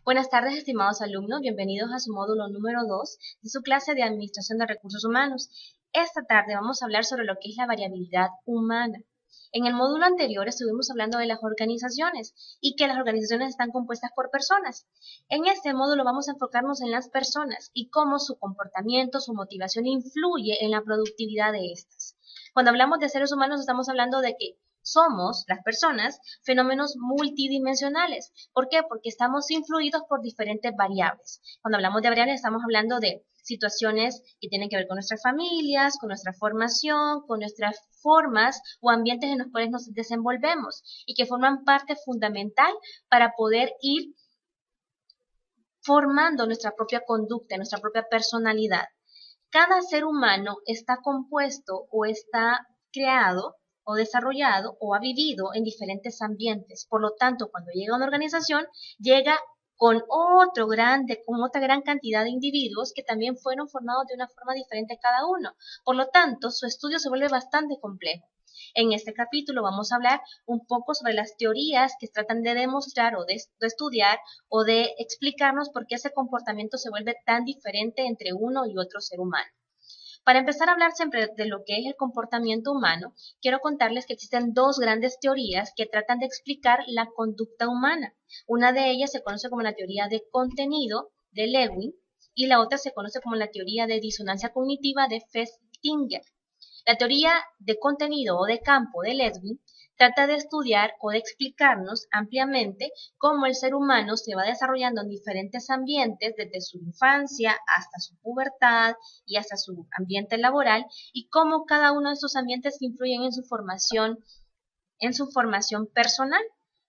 Buenas tardes, estimados alumnos. Bienvenidos a su módulo número 2 de su clase de Administración de Recursos Humanos. Esta tarde vamos a hablar sobre lo que es la variabilidad humana. En el módulo anterior estuvimos hablando de las organizaciones y que las organizaciones están compuestas por personas. En este módulo vamos a enfocarnos en las personas y cómo su comportamiento, su motivación influye en la productividad de estas. Cuando hablamos de seres humanos estamos hablando de que somos, las personas, fenómenos multidimensionales. ¿Por qué? Porque estamos influidos por diferentes variables. Cuando hablamos de variables estamos hablando de situaciones que tienen que ver con nuestras familias, con nuestra formación, con nuestras formas o ambientes en los cuales nos desenvolvemos y que forman parte fundamental para poder ir formando nuestra propia conducta, nuestra propia personalidad. Cada ser humano está compuesto o está creado o desarrollado o ha vivido en diferentes ambientes. Por lo tanto, cuando llega a una organización, llega con otra gran cantidad de individuos que también fueron formados de una forma diferente cada uno. Por lo tanto, su estudio se vuelve bastante complejo. En este capítulo vamos a hablar un poco sobre las teorías que tratan de demostrar o de estudiar o de explicarnos por qué ese comportamiento se vuelve tan diferente entre uno y otro ser humano. Para empezar a hablar siempre de lo que es el comportamiento humano, quiero contarles que existen dos grandes teorías que tratan de explicar la conducta humana. Una de ellas se conoce como la teoría de contenido de Lewin y la otra se conoce como la teoría de disonancia cognitiva de Festinger. La teoría de contenido o de campo de Lewin trata de estudiar o de explicarnos ampliamente cómo el ser humano se va desarrollando en diferentes ambientes desde su infancia hasta su pubertad y hasta su ambiente laboral y cómo cada uno de esos ambientes influyen en su formación personal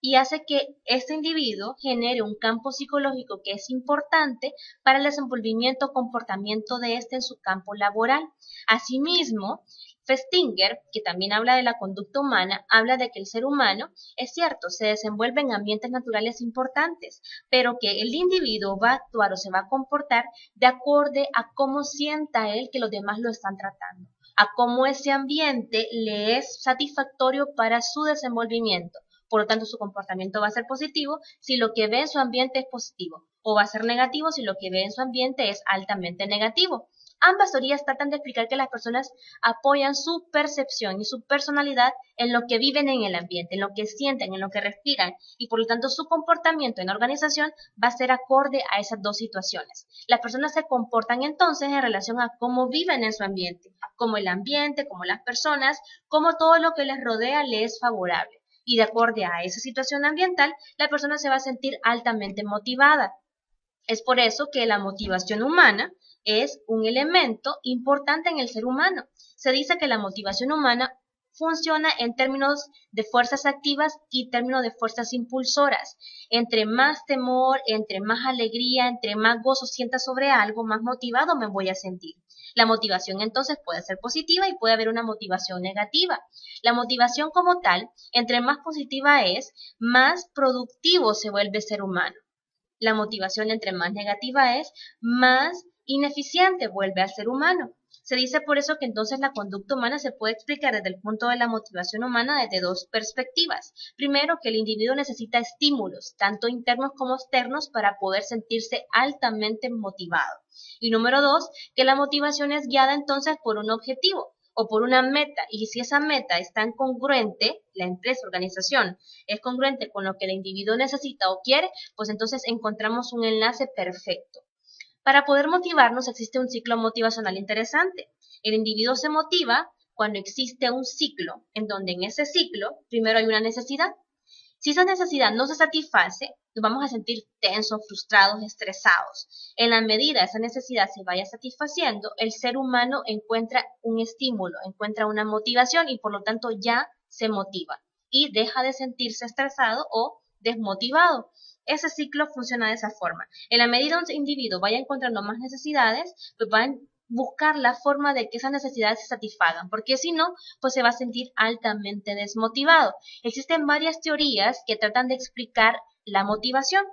y hace que este individuo genere un campo psicológico que es importante para el desenvolvimiento o comportamiento de este en su campo laboral. Asimismo, Festinger, que también habla de la conducta humana, habla de que el ser humano, es cierto, se desenvuelve en ambientes naturales importantes, pero que el individuo va a actuar o se va a comportar de acuerdo a cómo sienta él que los demás lo están tratando, a cómo ese ambiente le es satisfactorio para su desenvolvimiento. Por lo tanto, su comportamiento va a ser positivo si lo que ve en su ambiente es positivo, o va a ser negativo si lo que ve en su ambiente es altamente negativo. Ambas teorías tratan de explicar que las personas apoyan su percepción y su personalidad en lo que viven en el ambiente, en lo que sienten, en lo que respiran, y por lo tanto su comportamiento en la organización va a ser acorde a esas dos situaciones. Las personas se comportan entonces en relación a cómo viven en su ambiente, como el ambiente, como las personas, como todo lo que les rodea les es favorable. Y de acuerdo a esa situación ambiental, la persona se va a sentir altamente motivada. Es por eso que la motivación humana es un elemento importante en el ser humano. Se dice que la motivación humana funciona en términos de fuerzas activas y términos de fuerzas impulsoras. Entre más temor, entre más alegría, entre más gozo sienta sobre algo, más motivado me voy a sentir. La motivación entonces puede ser positiva y puede haber una motivación negativa. La motivación como tal, entre más positiva es, más productivo se vuelve el ser humano. La motivación entre más negativa es, más ineficiente vuelve al ser humano. Se dice por eso que entonces la conducta humana se puede explicar desde el punto de la motivación humana desde dos perspectivas. Primero, que el individuo necesita estímulos, tanto internos como externos, para poder sentirse altamente motivado. Y número dos, que la motivación es guiada entonces por un objetivo o por una meta, y si esa meta es tan congruente, la empresa, organización, es congruente con lo que el individuo necesita o quiere, pues entonces encontramos un enlace perfecto. Para poder motivarnos existe un ciclo motivacional interesante. El individuo se motiva cuando existe un ciclo, en donde en ese ciclo primero hay una necesidad. Si esa necesidad no se satisface, nos vamos a sentir tensos, frustrados, estresados. En la medida esa necesidad se vaya satisfaciendo, el ser humano encuentra un estímulo, encuentra una motivación y por lo tanto ya se motiva y deja de sentirse estresado o desmotivado. Ese ciclo funciona de esa forma. En la medida que un individuo vaya encontrando más necesidades, pues van a buscar la forma de que esas necesidades se satisfagan, porque si no, pues se va a sentir altamente desmotivado. Existen varias teorías que tratan de explicar la motivación.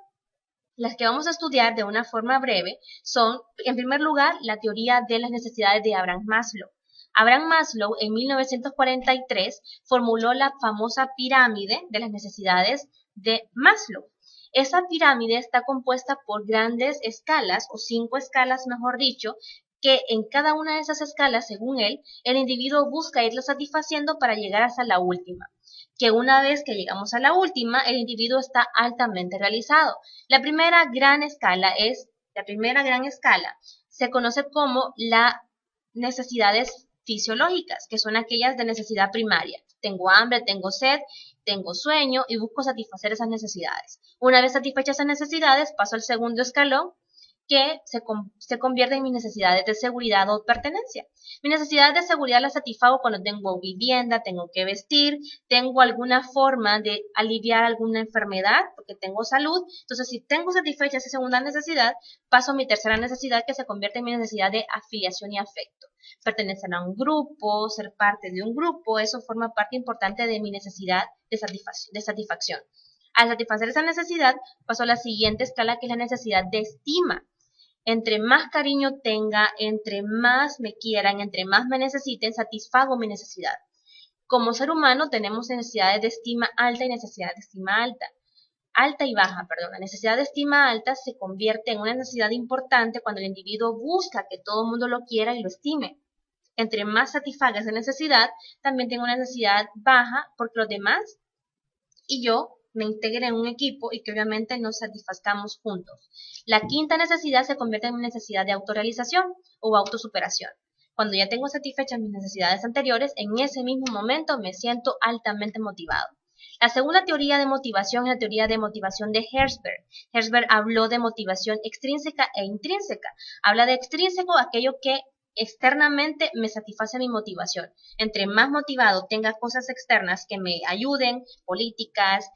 Las que vamos a estudiar de una forma breve son, en primer lugar, la teoría de las necesidades de Abraham Maslow. Abraham Maslow en 1943 formuló la famosa pirámide de las necesidades de Maslow. Esa pirámide está compuesta por grandes escalas, o 5 escalas, mejor dicho, que en cada una de esas escalas, según él, el individuo busca irlo satisfaciendo para llegar hasta la última. Que una vez que llegamos a la última, el individuo está altamente realizado. La primera gran escala se conoce como las necesidades fisiológicas, que son aquellas de necesidad primaria. Tengo hambre, tengo sed, tengo sueño y busco satisfacer esas necesidades. Una vez satisfechas esas necesidades, paso al segundo escalón, que se convierte en mis necesidades de seguridad o pertenencia. Mis necesidades de seguridad las satisfago cuando tengo vivienda, tengo que vestir, tengo alguna forma de aliviar alguna enfermedad, porque tengo salud. Entonces, si tengo satisfecha esa segunda necesidad, paso a mi tercera necesidad, que se convierte en mi necesidad de afiliación y afecto. Pertenecer a un grupo, ser parte de un grupo, eso forma parte importante de mi necesidad de satisfacción. Al satisfacer esa necesidad, paso a la siguiente escala, que es la necesidad de estima. Entre más cariño tenga, entre más me quieran, entre más me necesiten, satisfago mi necesidad. Como ser humano tenemos necesidades de estima alta y necesidad de estima alta y baja, perdón. La necesidad de estima alta se convierte en una necesidad importante cuando el individuo busca que todo el mundo lo quiera y lo estime. Entre más satisfaga esa necesidad, también tengo una necesidad baja porque los demás y yo me integre en un equipo y que obviamente nos satisfazcamos juntos. La quinta necesidad se convierte en una necesidad de autorrealización o autosuperación. Cuando ya tengo satisfechas mis necesidades anteriores, en ese mismo momento me siento altamente motivado. La segunda teoría de motivación es la teoría de motivación de Herzberg. Herzberg habló de motivación extrínseca e intrínseca. Habla de extrínseco, aquello que externamente me satisface mi motivación. Entre más motivado tenga cosas externas que me ayuden, políticas,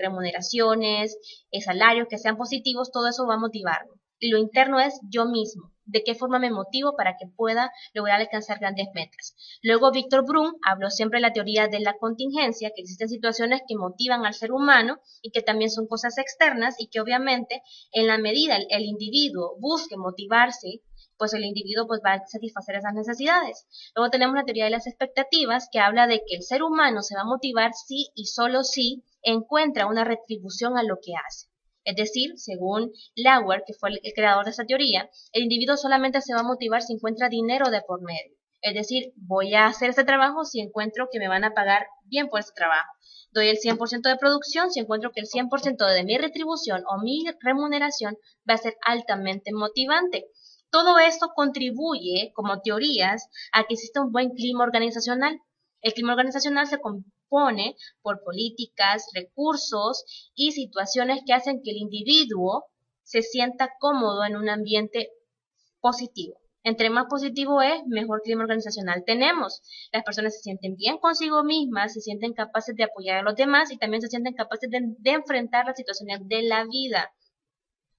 remuneraciones, salarios que sean positivos, todo eso va a motivarme. Y lo interno es yo mismo, de qué forma me motivo para que pueda lograr alcanzar grandes metas. Luego Víctor Brum habló siempre de la teoría de la contingencia, que existen situaciones que motivan al ser humano y que también son cosas externas y que obviamente en la medida el individuo busque motivarse, pues el individuo pues va a satisfacer esas necesidades. Luego tenemos la teoría de las expectativas, que habla de que el ser humano se va a motivar si y solo si encuentra una retribución a lo que hace. Es decir, según Lauer, que fue el creador de esta teoría, el individuo solamente se va a motivar si encuentra dinero de por medio. Es decir, voy a hacer este trabajo si encuentro que me van a pagar bien por este trabajo. Doy el 100% de producción si encuentro que el 100% de mi retribución o mi remuneración va a ser altamente motivante. Todo esto contribuye, como teorías, a que exista un buen clima organizacional. El clima organizacional se compone por políticas, recursos y situaciones que hacen que el individuo se sienta cómodo en un ambiente positivo. Entre más positivo es, mejor clima organizacional tenemos. Las personas se sienten bien consigo mismas, se sienten capaces de apoyar a los demás y también se sienten capaces de enfrentar las situaciones de la vida.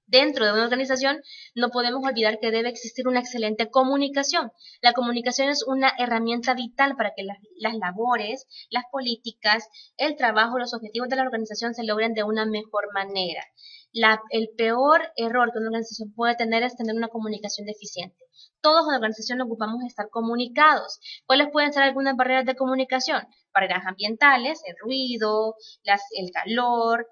Dentro de una organización no podemos olvidar que debe existir una excelente comunicación. La comunicación es una herramienta vital para que las labores, las políticas, el trabajo, los objetivos de la organización se logren de una mejor manera. El peor error que una organización puede tener es tener una comunicación deficiente. Todos en la organización ocupamos estar comunicados. ¿Cuáles pueden ser algunas barreras de comunicación? Barreras ambientales, el ruido, el calor,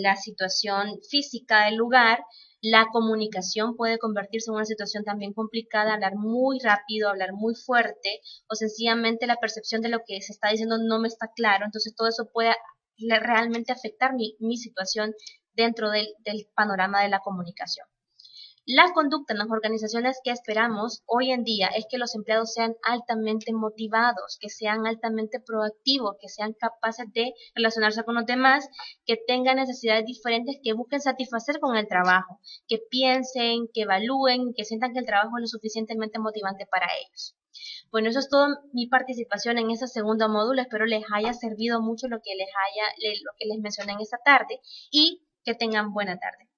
la situación física del lugar. La comunicación puede convertirse en una situación también complicada, hablar muy rápido, hablar muy fuerte, o sencillamente la percepción de lo que se está diciendo no me está claro. Entonces todo eso puede realmente afectar mi situación dentro del panorama de la comunicación. La conducta en las organizaciones que esperamos hoy en día es que los empleados sean altamente motivados, que sean altamente proactivos, que sean capaces de relacionarse con los demás, que tengan necesidades diferentes, que busquen satisfacer con el trabajo, que piensen, que evalúen, que sientan que el trabajo es lo suficientemente motivante para ellos. Bueno, eso es toda mi participación en ese segundo módulo. Espero les haya servido mucho lo que les mencioné en esta tarde y que tengan buena tarde.